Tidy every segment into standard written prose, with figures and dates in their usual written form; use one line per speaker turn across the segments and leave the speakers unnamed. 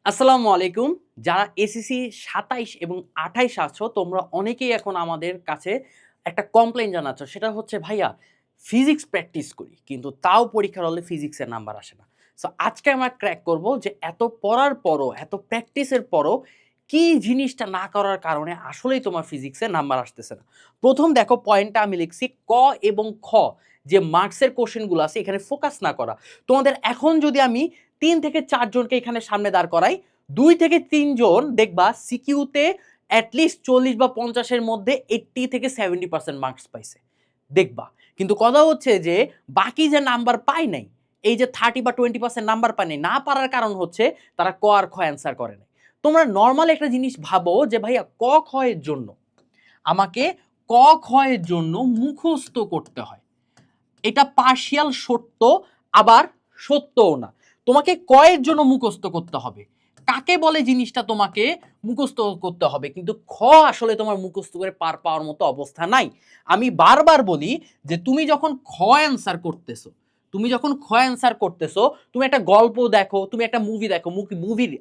আসসালামু আলাইকুম। যারা এসএসসি ২৭ এবং ২৮ আছো তোমরা অনেকেই এখন আমাদের কাছে একটা কমপ্লেইন জানাচ্ছ। সেটা হচ্ছে ভাইয়া ফিজিক্স প্র্যাকটিস করি। কিন্তু তাও পরীক্ষার হলে ফিজিক্সের নাম্বার আসে না। সো আজকে আমরা ক্র্যাক করব যে এত পড়ার পরও, এত প্র্যাকটিসের পরও কি জিনিসটা না করার কারণে আসলেই তোমার ফিজিক্সে নাম্বার আসতেছে না। ১ম দেখো পয়েন্টটা আমি লিখছি ক এবং খ যে মার্কসের কোয়েশ্চেনগুলো আছে এখানে ফোকাস না করা। তোমাদের এখন যদি আমি ৩ থেকে ৪ জনকে এখানে সামনে দাঁড় করাই ২ থেকে ৩ জন দেখবা সিকিউতে এটলিস্ট ৪০ বা ৫০ এর মধ্যে ৮০ থেকে ৭০% মার্কস পাইছে। দেখবা। কিন্তু কথা হচ্ছে যে বাকি যে নাম্বার পায় নাই, এই যে ৩০ বা 20% নাম্বার পায় নাই, না পারার কারণ হচ্ছে তারা ক আর খ অ্যান্সার করে নাই। তোমরা নরমাল একটা জিনিস ভাবো যে ভাইয়া ক খ এর জন্য আমাকে ক খ এর জন্য মুখস্থ করতে হয়। এটা পার্শিয়াল সত্য আবার সত্যও না। তোমাকে কয়ের জন্য মুখস্থ করতে হবে। কাকে বলে জিনিসটা তোমাকে মুখস্থ করতে হবে, কিন্তু খ আসলে তোমার মুখস্থ করে পার পাওয়ার মতো অবস্থা নাই। আমি বারবার বলি যে তুমি যখন খ অ্যান্সার করতেছো, তুমি একটা গল্প দেখো, তুমি একটা মুভি দেখো,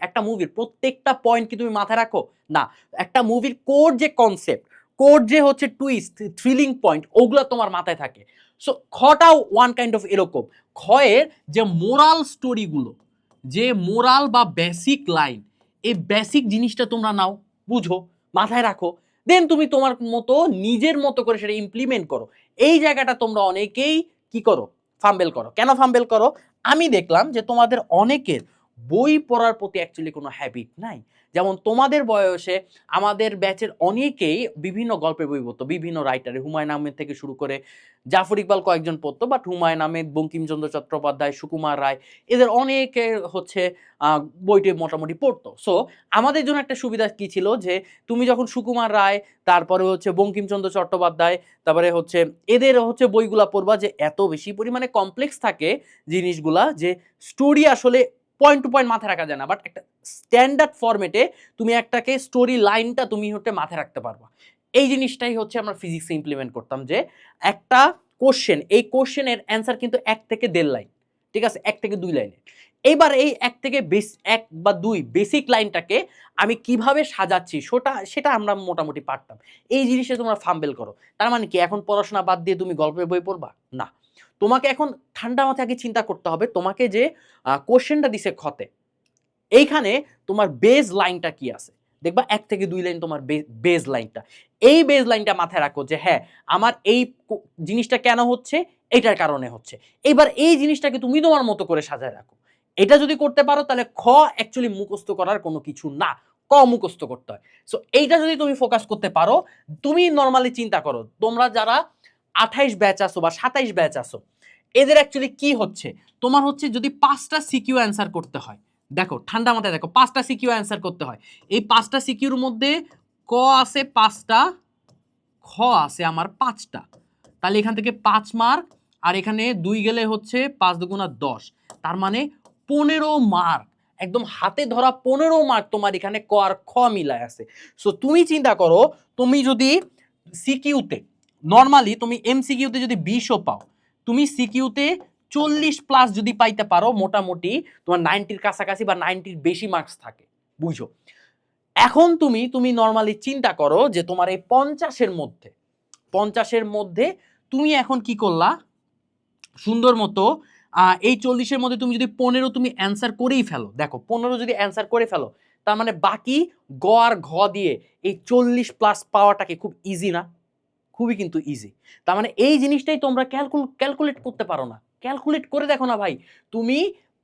একটা মুভির প্রত্যেকটা পয়েন্ট কি তুমি মাথায় রাখো? না। একটা মুভির কোর যে কনসেপ্ট, কোর যে হচ্ছে টুইস্ট, থ্রিলিং পয়েন্ট, ওগুলো তোমার মাথায় থাকে। সো খটাও ওয়ান কাইন্ড অফ এরকম। খয়ের যে মোরাল স্টোরিগুলো, যে মোরাল বা বেসিক লাইন, এই বেসিক জিনিসটা তোমরা নাও, বুঝো, মাথায় রাখো, দেন তুমি তোমার মতো নিজের মতো করে সেটা ইমপ্লিমেন্ট করো। এই জায়গাটা তোমরা অনেকেই কি করো? ফাম্বেল করো। কেন ফাম্বেল করো? আমি দেখলাম যে তোমাদের অনেকের বই পড়ার প্রতি অ্যাকচুয়ালি কোনো হ্যাবিট নাই। যেমন তোমাদের বয়সে আমাদের ব্যাচের অনেকেই বিভিন্ন গল্পের বই পড়তো, বিভিন্ন রাইটারের, হুমায়ুন আহমেদ থেকে শুরু করে জাফর ইকবাল কয়েকজন পড়তো, বাট হুমায়ুন আহমেদ, বঙ্কিমচন্দ্র চট্টোপাধ্যায়, সুকুমার রায়, এদের অনেকে হচ্ছে বইটি মোটামুটি পড়তো। সো আমাদের জন্য একটা সুবিধা কি ছিল যে তুমি যখন সুকুমার রায়, তারপরে হচ্ছে বঙ্কিমচন্দ্র চট্টোপাধ্যায়, তারপরে হচ্ছে এদের হচ্ছে বইগুলা পড়বা, যে এত বেশি পরিমাণে কমপ্লেক্স থাকে জিনিসগুলা যে স্টোরি আসলে পয়েন্ট টু পয়েন্ট মাথায় রাখা যায় না, বাট একটা স্ট্যান্ডার্ড ফরম্যাটে তুমি একটাকে স্টোরি লাইনটা তুমি হচ্ছে মাথায় রাখতে পারবা। এই জিনিসটাই হচ্ছে আমরা ফিজিক্সে ইমপ্লিমেন্ট করতাম, যে একটা কোশ্চেন, এই কোশ্চেনের অ্যান্সার কিন্তু ১ থেকে ১.৫ লাইন, ঠিক আছে, ১ থেকে ২ লাইনে। এইবার এই ১ থেকে ১ বা ২ বেসিক লাইনটাকে আমি কিভাবে সাজাচ্ছি সেটা আমরা মোটামুটি পারতাম। এই জিনিসটা তোমরা ফাম্বেল করো। তার মানে কি এখন পড়াশোনা বাদ দিয়ে তুমি গল্পের বই পড়বা? না। তোমাকে এখন ঠান্ডা মাথায় আগে চিন্তা করতে হবে তোমাকে যে কোশ্চেনটা দিছে খতে, এইখানে তোমার বেজ লাইনটা কি আছে। দেখবা ১ থেকে ২ লাইন তোমার বেজ লাইনটা। এই বেজ লাইনটা মাথায় রাখো যে হ্যাঁ, আমার এই জিনিসটা কেন হচ্ছে? এটার কারণে হচ্ছে। এবার এই জিনিসটাকে তুমি তোমার মতো করে সাজায় রাখো। এটা যদি করতে পারো তাহলে খ অ্যাকচুয়ালি মুখস্থ করার কোনো কিছু না। ক মুখস্থ করতে হয়। সো এইটা যদি তুমি ফোকাস করতে পারো, তুমি নরমালি চিন্তা করো তোমরা যারা ২৮ ব্যাচ আছো বা ২৭ ব্যাচ আছো, এদের অ্যাকচুয়ালি কি হচ্ছে? তোমার হচ্ছে যদি ৫টা সিকিউ অ্যান্সার করতে হয়, দেখো ঠান্ডা মাথায় দেখো, ৫টা সিকিউ অ্যান্সার করতে হয়। এই ৫টা সিকিউর মধ্যে ক আছে ৫টা, খ আছে আমার ৫টা। তাহলে এখান থেকে ৫ মার্ক, আর এখানে ২ গেলে হচ্ছে ৫ দুগুণা ১০, তার মানে ১৫ মার্ক। একদম হাতে ধরা ১৫ মার্ক তোমার এখানে ক আর খ মিলায় আছে। সো তুমি চিন্তা করো, তুমি যদি সিকিউতে, নরমালি তুমি এমসিকিউতে যদি ২০ও পাও, তুমি সিকিউতে ৪০+ যদি পাইতে পারো, মোটামুটি তোমার 90-র কাছাকাছি বা 90-র বেশি মার্কস থাকে, বুঝো। এখন তুমি নরমালি চিন্তা করো যে তোমার এই ৫০-এর মধ্যে তুমি এখন কি করলা? সুন্দর মতো এই ৪০-এর মধ্যে তুমি যদি ১৫ তুমি অ্যান্সার করেই ফেলো, দেখো ১৫ যদি অ্যান্সার করে ফেলো, তার মানে বাকি গ আর ঘ দিয়ে এই ৪০+ পাওয়াটাকে খুব ইজি না? খুবই কিন্তু ইজি। তার মানে এই জিনিসটাই তোমরা ক্যালকুলেট করতে পারো না। ক্যালকুলেট করে দেখো না ভাই। তুমি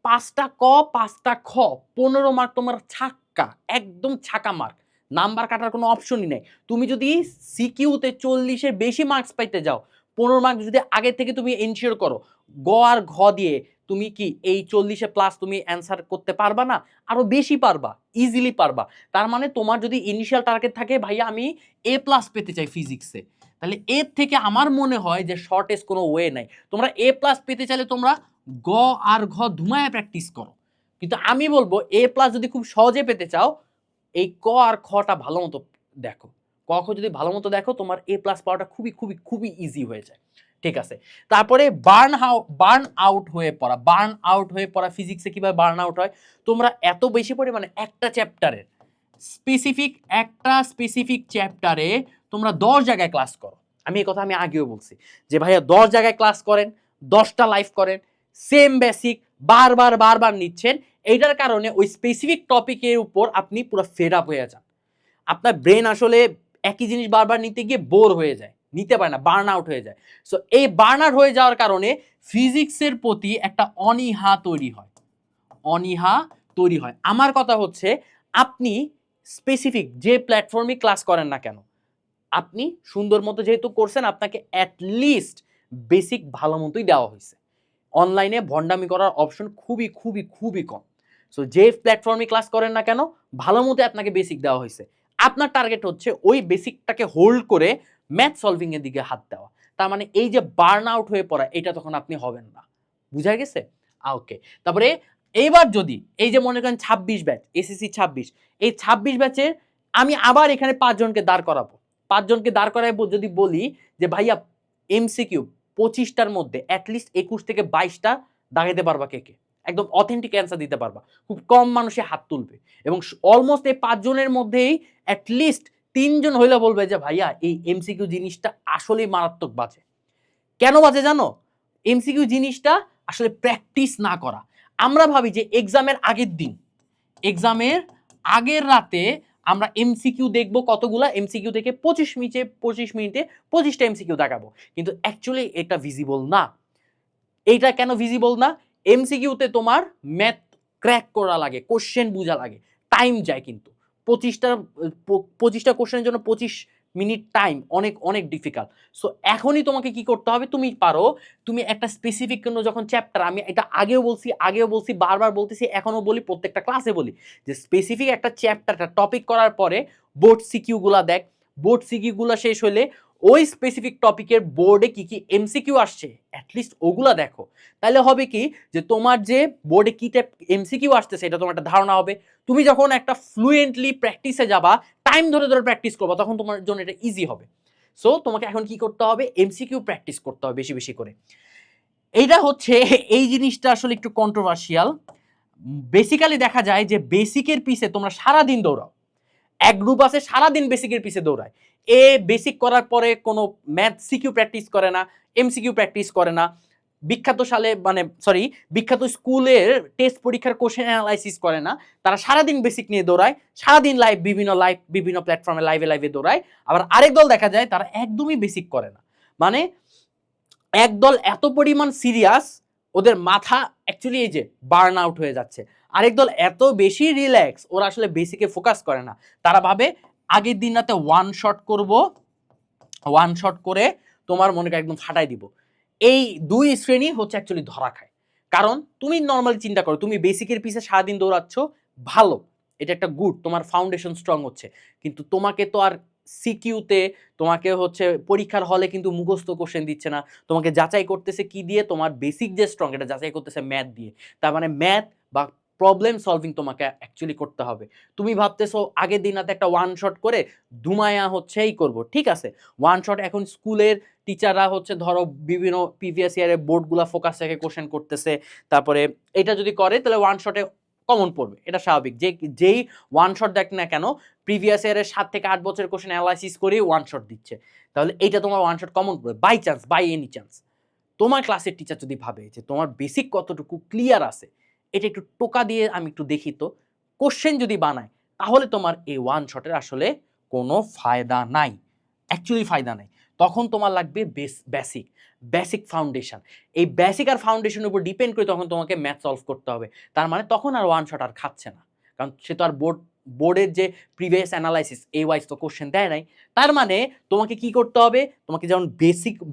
৫টা ক, ৫টা খ, ১৫ মার্ক তোমার ছাক্কা, একদম ছাকা মার্ক। নাম্বার কাটার কোনো অপশনই নাই। তুমি যদি সিকিউতে ৪০ এর বেশি মার্কস পাইতে যাও, ১৫ মার্ক যদি আগে থেকে তুমি এনশিওর করো, গ আর ঘ দিয়ে তুমি কি এই ৪০ এ প্লাস তুমি অ্যান্সার করতে পারবা না? আরো বেশি পারবা, ইজিলি পারবা। তার মানে তোমার যদি ইনিশিয়াল টার্গেট থাকে ভাইয়া আমি A+ পেতে চাই ফিজিক্সে, তাহলে এর থেকে আমার মনে হয় যে শর্টেস্ট কোনো ওয়ে নাই। তোমরা A+ পেতে চাইলে তোমরা গ আর ঘ ধুমায় প্র্যাকটিস করো। কিন্তু আমি বলবো A+ যদি খুব সহজে পেতে চাও, এই ক আর খটা ভালো মতো দেখো। ক খ যদি ভালো মতো দেখো, তোমার A+ পাওয়াটা খুবই খুবই খুবই ইজি হয়ে যায়। ঠিক আছে, তারপরে বার্ন আউট হয়ে পড়া ফিজিক্সে কিভাবে বার্ন আউট হয়, তোমরা এত বেশি পরিমাণে একটা স্পেসিফিক চ্যাপ্টারে তোমরা 10 জায়গায় ক্লাস করো। আমি এই কথা আমি আগেও বলছি যে ভাইয়া 10 জায়গায় ক্লাস করেন, 10টা লাইভ করেন, সেম বেসিক বারবার নিচ্ছেন, এইটার কারণে ওই স্পেসিফিক টপিকের উপর আপনি পুরো ফেড আপ হয়ে যান। আপনার ব্রেন আসলে একই জিনিস বারবার নিতে গিয়ে বোর হয়ে যায়, নিতে পারে না, বার্ন আউট হয়ে যায়। সো এই বার্ন আউট হয়ে যাওয়ার কারণে ফিজিক্সের প্রতি একটা অনীহা তৈরি হয়। আমার কথা হচ্ছে, আপনি স্পেসিফিক যে প্ল্যাটফর্মে ক্লাস করেন না কেন, আপনি সুন্দর মতো যেহেতু করছেন, আপনাকে অ্যাটলিস্ট বেসিক ভালো মতোই দেওয়া হয়েছে। অনলাইনে ভণ্ডামি করার অপশন খুবই কম। সো যে প্ল্যাটফর্মে ক্লাস করেন না কেন, ভালো মতো আপনাকে বেসিক দেওয়া হয়েছে। আপনার টার্গেট হচ্ছে ওই বেসিকটাকে হোল্ড করে ম্যাথ সলভিং এর দিকে হাত দেওয়া। তার মানে এই যে বার্ন আউট হয়ে পড়া, এটা তখন আপনি হবেন না। বুঝা গেছে? ওকে, তারপরে এইবার যদি এই যে মনে করেন 26 ব্যাচ, এসএসসি 26, এই 26 ব্যাচের আমি আবার এখানে 5 জনকে দাঁড় করাবো। 5 জনকে দাঁড় করাবো, যদি বলি যে ভাইয়া এমসিকিউ 25টার মধ্যে অ্যাটলিস্ট 21 থেকে 22টা দাগাইতে পারবা কে কে, একদম অথেন্টিক অ্যান্সার দিতে পারবা, খুব কম মানুষে হাত তুলবে, এবং অলমোস্ট এই 5 জনের মধ্যেই অ্যাটলিস্ট 3 জন হইলে বলবে যে ভাইয়া এই এমসিকিউ জিনিসটা আসলেই মারাত্মক বাজে। কেন বাজে জানো? এমসিকিউ জিনিসটা আসলে প্র্যাকটিস না করা। আমরা ভাবি যে এক্সামের আগের রাতে আমরা এমসিকিউ দেখবো, কতগুলা এমসিকিউ থেকে 25 মিনিটে 25টা এমসিকিউ দেখাবো, কিন্তু অ্যাকচুয়ালি এটা ভিজিবল না। এইটা কেন ভিজিবল না? এমসিকিউতে তোমার ম্যাথ ক্র্যাক করা লাগে, কোশ্চেন বোঝা লাগে, টাইম যায়, কিন্তু 25টা কোশ্চেনের জন্য 25 মিনিট টাইম অনেক ডিফিকাল্ট। সো এখনই তোমাকে কি করতে হবে, তুমি একটা স্পেসিফিক কোনো যখন চ্যাপ্টার, আমি এটা আগেও বলছি বারবার বলতেছি, এখনো বলি, প্রত্যেকটা ক্লাসে বলি যে স্পেসিফিক একটা চ্যাপ্টারটা টপিক করার পরে বোর্ড সিকিউগুলা দেখ। বোর্ড সিকিউগুলা শেষ হলে ওই স্পেসিফিক টপিকের বোর্ডে কি এমসিকিউ আসছে অ্যাটলিস্ট ওগুলা দেখো। তাহলে হবে কি, যে তোমার যে বোর্ডে কি টাইপ এমসিকিউ আসতেছে এটা তোমার একটা ধারণা হবে। তুমি যখন একটা ফ্লুয়েন্টলি প্র্যাকটিসে যাবা, টাইম ধরে প্র্যাকটিস করবা, তখন তোমার জন্য এটা ইজি হবে। সো তোমাকে এখন কি করতে হবে, এমসিকিউ প্র্যাকটিস করতে হবে বেশি করে। এইটা হচ্ছে, এই জিনিসটা আসলে একটু কন্ট্রোভার্সিয়াল। বেসিক্যালি দেখা যায় যে বেসিকের পিছে তোমরা সারাদিন দৌড়াও, এক গ্রুপ আছে সারাদিন বেসিকের পিছে দৌড়ায়। এ বেসিক করার পরে কোনো ম্যাথ সিকিউ প্র্যাকটিস করে না, এমসিকিউ প্র্যাকটিস করে না, বিখ্যাত স্কুলের টেস্ট পরীক্ষার কোশ্চেন অ্যানালাইসিস করে না। তারা সারাদিন বেসিক নিয়ে দৌড়ায়, সারাদিন বিভিন্ন প্ল্যাটফর্মে লাইভে দৌড়ায়। আবার আরেক দল দেখা যায় তারা একদমই বেসিক করে না। মানে একদল এত পরিমাণ সিরিয়াস, ওদের মাথা অ্যাকচুয়ালি এই যে বার্ন আউট হয়ে যাচ্ছে। আরেক দল এত বেশি রিল্যাক্স, ওরা আসলে বেসিকে ফোকাস করে না। তারা ভাবে আগের দিন রাতে ওয়ান শট করে তোমার মনে একদম ফাটাই দিব। এই দুই শ্রেণী হচ্ছে অ্যাকচুয়ালি ধরা খায়। কারণ তুমি নর্মালি চিন্তা করো, তুমি বেসিকের পিছে সারাদিন দৌড়াচ্ছ, ভালো, এটা একটা গুড, তোমার ফাউন্ডেশন স্ট্রং হচ্ছে, কিন্তু তোমাকে তো আর সিকিউতে, তোমাকে হচ্ছে পরীক্ষার হলে কিন্তু মুখস্থ কোশ্চেন দিচ্ছে না, তোমাকে যাচাই করতেছে কি দিয়ে, তোমার বেসিক যে স্ট্রং এটা যাচাই করতেছে ম্যাথ দিয়ে। তার মানে ম্যাথ বা প্রবলেম সলভিং তোমাকে অ্যাকচুয়ালি করতে হবে। তুমি ভাবতেছো আগের দিন রাতে একটা ওয়ান শট করে ধুমায়া হচ্ছেই করব, ঠিক আছে, ওয়ান শট। এখন স্কুলের টিচাররা হচ্ছে ধরো বিভিন্ন প্রিভিয়াস ইয়ারের বোর্ডগুলো ফোকাস রেখে কোশ্চেন করতেছে, তারপরে এটা যদি করে তাহলে ওয়ান শটে কমন পড়বে, এটা স্বাভাবিক। যেই ওয়ান শট দেখ না কেন, প্রিভিয়াস ইয়ারের 7 থেকে 8 বছরের কোশ্চেন অ্যানালাইসিস করেই ওয়ান শট দিচ্ছে, তাহলে এইটা তোমার ওয়ান শট কমন পড়বে বাই এনি চান্স। তোমার ক্লাসের টিচার যদি ভাবে যে তোমার বেসিক কতটুকু ক্লিয়ার আছে, এটা একটু টোকা দিয়ে আমি একটু দেখি তো, কোশ্চেন যদি বানায়, তাহলে তোমার এই ওয়ান শটের আসলে কোনো ফায়দা নাই, অ্যাকচুয়ালি ফায়দা নাই। তখন তোমার লাগবে বেসিক ফাউন্ডেশন। এই বেসিক আর ফাউন্ডেশনের উপর ডিপেন্ড করে তখন তোমাকে ম্যাথ সলভ করতে হবে। তার মানে তখন আর ওয়ান শট আর খাচ্ছে না, কারণ সে তো আর বোর্ডের যে প্রিভিয়াস অ্যানালাইসিস এই ওয়াইজ তো কোশ্চেন দেয় নাই। তার মানে তোমাকে কি করতে হবে, তোমাকে যেমন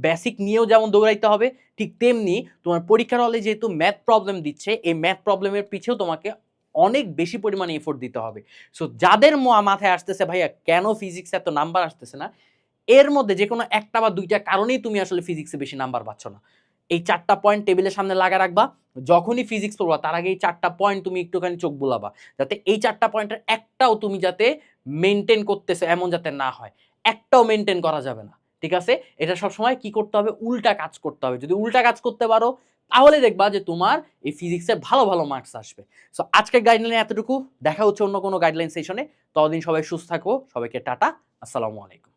বেসিক নিয়েও যেমন দৌড়াইতে হবে, ঠিক তেমনি তোমার পরীক্ষার হলে যেহেতু ম্যাথ প্রবলেম দিচ্ছে, এই ম্যাথ প্রবলেমের পিছেও তোমাকে অনেক বেশি পরিমাণে এফোর্ট দিতে হবে। সো যাদের মাথায় আসতেছে ভাইয়া কেন ফিজিক্স এত নাম্বার আসতেছে না, এর মধ্যে যে কোনো একটা বা দুইটা কারণেই তুমি আসলে ফিজিক্সে বেশি নাম্বার পাচ্ছ না। এই 4টা পয়েন্ট টেবিলের সামনে লাগা রাখবা, যখনই ফিজিক্স পড়বা তার আগে এই 4টা পয়েন্ট তুমি একটুখানি চোখ বুলাবা, যাতে এই 4টা পয়েন্টের একটাও তুমি যাতে মেনটেন করতেছে এমন যাতে না হয়, একটাও মেনটেন করা যাবে না। ঠিক আছে, এটা সবসময় কি করতে হবে, উল্টা কাজ করতে হবে। যদি উল্টা কাজ করতে পারো তাহলে দেখবা যে তোমার এই ফিজিক্সে ভালো ভালো মার্কস আসবে। সো আজকের গাইডলাইনে এতটুকু, দেখা হচ্ছে অন্য কোনো গাইডলাইন সেশনে। ততদিন সবাই সুস্থ থাকো, সবাইকে টাটা, আসসালামু আলাইকুম।